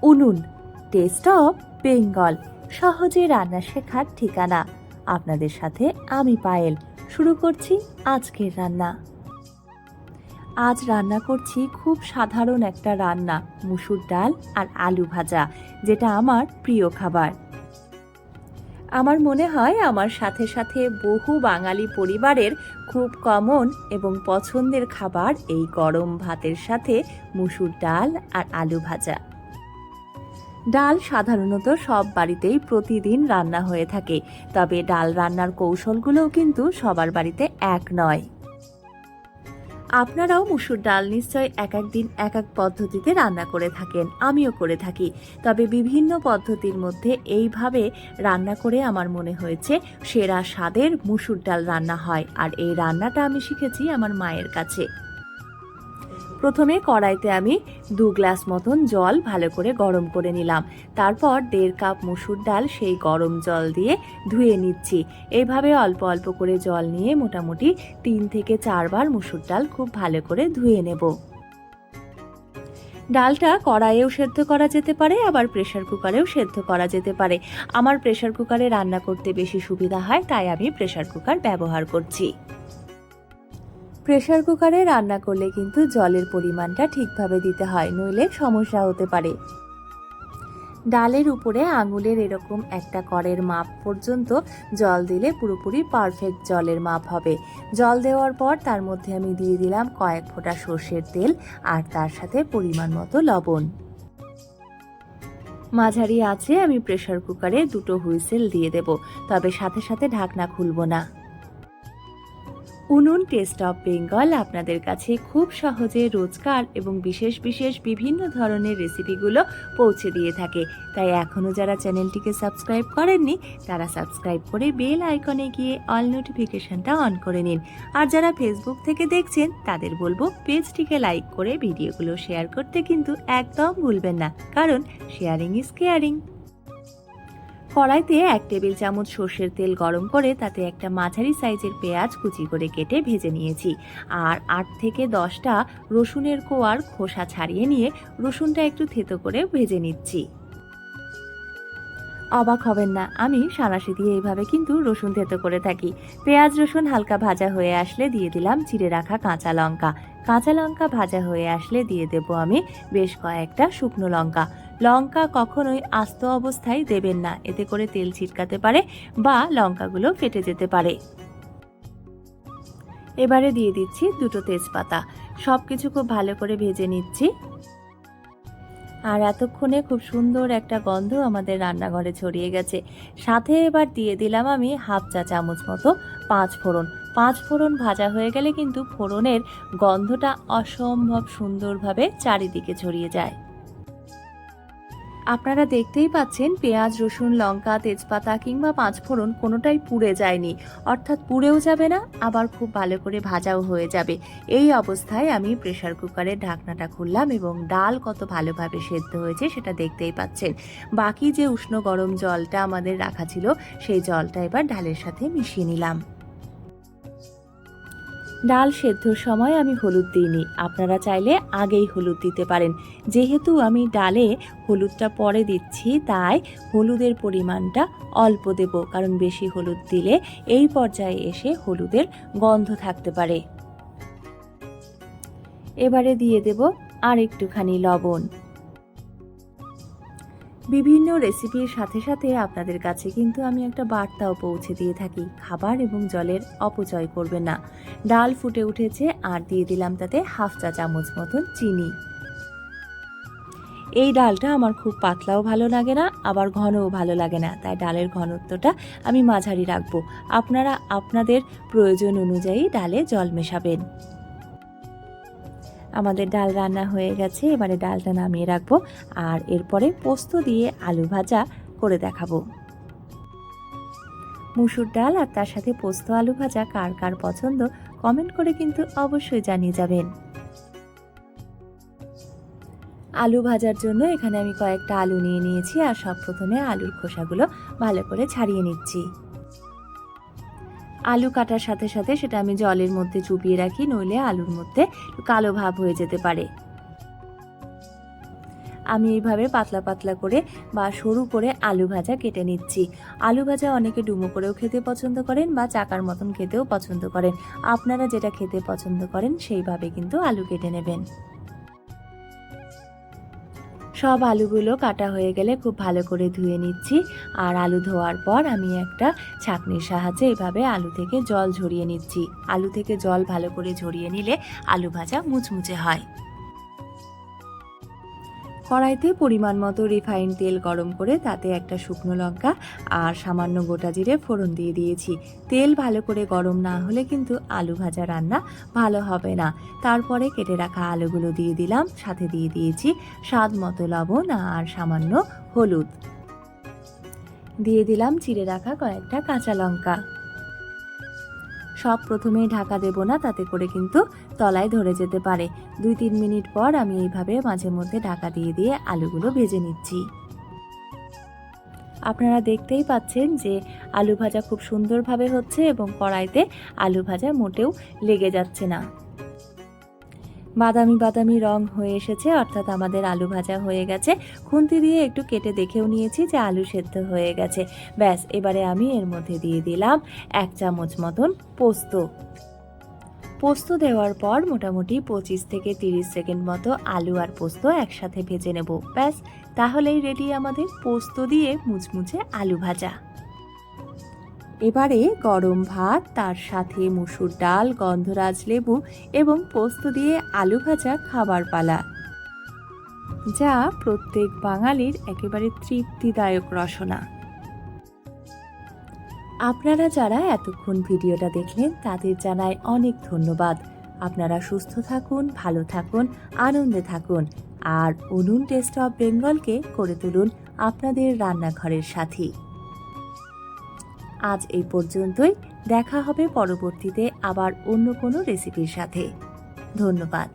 উনুন, test of Bengal, সহজে রান্না শেখার ঠিকানা। আপনাদের সাথে আমি পায়েল। শুরু করছি আজকের রান্না। আজ রান্না করছি খুব সাধারণ একটা রান্না, মুসুর ডাল আর আলু ভাজা, যেটা আমার প্রিয় খাবার। আমার মনে হয় আমার সাথে সাথে বহু বাঙালি পরিবারের খুব কমন এবং পছন্দের খাবার এই গরম ভাতের সাথে মুসুর ডাল আর আলু ভাজা। ডাল সাধারণত সব বাড়িতেই প্রতিদিন রান্না হয়ে থাকে, তবে ডাল রান্নার কৌশলগুলোও কিন্তু সবার বাড়িতে এক নয়। আপনারাও মুসুর ডাল নিশ্চয় এক এক দিন এক এক পদ্ধতিতে রান্না করে থাকেন, আমিও করে থাকি। তবে বিভিন্ন পদ্ধতির মধ্যে এইভাবে রান্না করে আমার মনে হয়েছে সেরা স্বাদের মুসুর ডাল রান্না হয়, আর এই রান্নাটা আমি শিখেছি আমার মায়ের কাছে। প্রথমে কড়াইতে আমি 2 গ্লাস মতন জল ভালো করে গরম করে নিলাম। তারপর 1.5 কাপ মুসুর ডাল সেই গরম জল দিয়ে ধুয়ে নিচ্ছি। এইভাবে অল্প অল্প করে জল নিয়ে মোটামুটি 3 থেকে 4 বার মুসুর ডাল খুব ভালো করে ধুয়ে নেব। ডালটা কড়াইয়েও সেদ্ধ করা যেতে পারে, আবার প্রেসার কুকারেও সেদ্ধ করা যেতে পারে। আমার প্রেসার কুকারে রান্না করতে বেশি সুবিধা হয়, তাই আমি প্রেসার কুকার ব্যবহার করছি। প্রেসার কুকারে রান্না করলে কিন্তু জলের পরিমাণটা ঠিকভাবে দিতে হয়, নইলে সমস্যা হতে পারে। ডালের উপরে আঙুলের এরকম একটা কড়ের মাপ পর্যন্ত জল দিলে পুরোপুরি পারফেক্ট জলের মাপ হবে। জল দেওয়ার পর তার মধ্যে আমি দিয়ে দিলাম কয়েক ফোঁটা সর্ষের তেল, আর তার সাথে পরিমাণ মতো লবণ। মাঝারি আঁচে আমি প্রেসার কুকারে 2টো হুইসেল দিয়ে দেব, তবে সাথে সাথে ঢাকনা খুলব না। উনুন টেস্ট অফ বেঙ্গল আপনাদের কাছে খুব সহজে রোজকার এবং বিশেষ বিশেষ বিভিন্ন ধরনের রেসিপিগুলো পৌঁছে দিয়ে থাকে। তাই এখনও যারা চ্যানেলটিকে সাবস্ক্রাইব করেননি তারা সাবস্ক্রাইব করে বেল আইকনে গিয়ে অল নোটিফিকেশনটা অন করে নিন। আর যারা ফেসবুক থেকে দেখছেন তাদের বলবো পেজটিকে লাইক করে ভিডিওগুলো শেয়ার করতে কিন্তু একদম ভুলবেন না, কারণ শেয়ারিং ইজ কেয়ারিং। কড়াইতে 1 টেবিল চামচ সর্ষের তেল গরম করে তাতে একটা মাঝারি সাইজের পেঁয়াজ কুচি করে কেটে ভেজে নিয়েছি, আর 8 থেকে 10টা রসুনের কোয়ার খোসা ছাড়িয়ে নিয়ে রসুনটা একটু থেতো করে ভেজে নিচ্ছি। অবাক হবেন না, আমি সাঁড়াশি দিয়ে এইভাবে কিন্তু রসুন থেতো করে থাকি। পেঁয়াজ রসুন হালকা ভাজা হয়ে আসলে দিয়ে দিলাম চিড়ে রাখা কাঁচা লঙ্কা। কাঁচা লঙ্কা ভাজা হয়ে আসলে দিয়ে দেব আমি বেশ কয়েকটা শুকনো লঙ্কা। লঙ্কা কখনোই আস্ত অবস্থায় দেবেন না, এতে করে তেল ছিটকাতে পারে বা লঙ্কাগুলো ফেটে যেতে পারে। এবারে দিয়ে দিচ্ছি 2টো তেজপাতা। সবকিছু খুব ভালো করে ভেজে নিচ্ছি। আর এতক্ষণে খুব সুন্দর একটা গন্ধ আমাদের রান্নাঘরে ছড়িয়ে গেছে। সাথে এবার দিয়ে দিলাম আমি 1/2 চা চামচ মতো 5 ফোড়ন। 5 ফোড়ন ভাজা হয়ে গেলে কিন্তু ফোড়নের গন্ধটা অসম্ভব সুন্দরভাবে চারিদিকে ছড়িয়ে যায়। আপনারা দেখতেই পাচ্ছেন পেঁয়াজ রসুন লঙ্কা তেজপাতা কিংবা 5 ফোড়ন কোনোটাই পুড়ে যায়নি, অর্থাৎ পুড়েও যাবে না, আবার খুব ভালো করে ভাজাও হয়ে যাবে। এই অবস্থায় আমি প্রেসার কুকারের ঢাকনাটা খুললাম এবং ডাল কত ভালোভাবে সেদ্ধ হয়েছে সেটা দেখতেই পাচ্ছেন। বাকি যে উষ্ণ গরম জলটা আমাদের রাখা ছিল সেই জলটা এবার ডালের সাথে মিশিয়ে নিলাম। ডাল সেদ্ধর সময় আমি হলুদ দিইনি, আপনারা চাইলে আগেই হলুদ দিতে পারেন। যেহেতু আমি ডালে হলুদটা পরে দিচ্ছি তাই হলুদের পরিমাণটা অল্প দেব, কারণ বেশি হলুদ দিলে এই পর্যায়ে এসে হলুদের গন্ধ থাকতে পারে। এবারে দিয়ে দেব আর একটুখানি লবণ। বিভিন্ন রেসিপির সাথে সাথে আপনাদের কাছে কিন্তু আমি একটা বার্তাও পৌঁছে দিয়ে থাকি, খাবার এবং জলের অপচয় করবেন না। ডাল ফুটে উঠেছে আর দিয়ে দিলাম তাতে 1/2 চা চামচ মতন চিনি। এই ডালটা আমার খুব পাতলাও ভালো লাগে না, আবার ঘনও ভালো লাগে না, তাই ডালের ঘনত্বটা আমি মাঝারি রাখবো। আপনারা আপনাদের প্রয়োজন অনুযায়ী ডালে জল মেশাবেন। আমাদের ডাল রান্না হয়ে গেছে, এবারে ডালটা নামিয়ে রাখবো, আর এরপরে পোস্ত দিয়ে আলু ভাজা করে দেখাবো। মুসুর ডাল আর তার সাথে পোস্ত আলু ভাজা কার কার পছন্দ কমেন্ট করে কিন্তু অবশ্যই জানিয়ে যাবেন। আলু ভাজার জন্য এখানে আমি কয়েকটা আলু নিয়ে নিয়েছি, আর সব প্রথমে আলুর খোসাগুলো ভালো করে ছাড়িয়ে নিচ্ছি। আলু কাটার সাথে সাথে সেটা আমি জলের মধ্যে চুবিয়ে রাখি, নইলে আলুর মধ্যে কালো ভাব হয়ে যেতে পারে। আমি এইভাবে পাতলা পাতলা করে বা সরু করে আলু ভাজা কেটে নিচ্ছি। আলু ভাজা অনেকে ডুমো করেও খেতে পছন্দ করেন বা চাকার মতন খেতেও পছন্দ করেন। আপনারা যেটা খেতে পছন্দ করেন সেইভাবে কিন্তু আলু কেটে নেবেন। সব আলুগুলো কাটা হয়ে গেলে খুব ভালো করে ধুয়ে নিচ্ছি। আর আলু ধোয়ার পর আমি একটা ছাঁকনির সাহায্যে এভাবে আলু থেকে জল ঝরিয়ে নিচ্ছি। আলু থেকে জল ভালো করে ঝরিয়ে নিলে আলু ভাজা মুচমুচে হয়। কড়াইতে পরিমাণ মতো রিফাইন্ড তেল গরম করে তাতে একটা শুকনো লঙ্কা আর সামান্য গোটা জিরে ফোড়ন দিয়ে দিয়েছি। তেল ভালো করে গরম না হলে কিন্তু আলু ভাজা রান্না ভালো হবে না। তারপরে কেটে রাখা আলুগুলো দিয়ে দিলাম, সাথে দিয়ে দিয়েছি স্বাদ মতো লবণ আর সামান্য হলুদ। দিয়ে দিলাম চিড়ে রাখা কয়েকটা কাঁচা লঙ্কা। সব প্রথমে ঢাকা দেব না, তাতে করে কিন্তু তলায় ধরে যেতে পারে। 2-3 মিনিট পর আমি এইভাবে মাঝে মধ্যে ঢাকা দিয়ে দিয়ে আলুগুলো ভেজে নিচ্ছি। আপনারা দেখতেই পাচ্ছেন যে আলু ভাজা খুব সুন্দরভাবে হচ্ছে এবং কড়াইতে আলু ভাজা মোটেও লেগে যাচ্ছে না। বাদামি বাদামি রং হয়ে এসেছে, অর্থাৎ আমাদের আলু ভাজা হয়ে গেছে। খুন্তি দিয়ে একটু কেটে দেখেও নিয়েছি যে আলু সেদ্ধ হয়ে গেছে। ব্যাস, এবারে আমি এর মধ্যে দিয়ে দিলাম 1 চামচ মতন পোস্ত। পোস্ত দেওয়ার পর মোটামুটি 25 থেকে 30 সেকেন্ড মতো আলু আর পোস্ত একসাথে ভেজে নেব। ব্যাস, তাহলেই রেডি আমাদের পোস্ত দিয়ে মুচমুচে আলু ভাজা। এবারে গরম ভাত, তার সাথে মসুর ডাল, গন্ধরাজ লেবু এবং পোস্ত দিয়ে আলু ভাজা খাবার পালা, যা প্রত্যেক বাঙালির একেবারে তৃপ্তিদায়ক রসনা। আপনারা যারা এতক্ষণ ভিডিওটা দেখলেন তাদের জানাই অনেক ধন্যবাদ। আপনারা সুস্থ থাকুন, ভালো থাকুন, আনন্দে থাকুন আর উনুন টেস্ট অফ বেঙ্গলকে করে তুলুন আপনাদের রান্নাঘরের সাথী। আজ এই পর্যন্তই। দেখা হবে পরবর্তীতে আবার অন্য কোনো রেসিপির সাথে। ধন্যবাদ।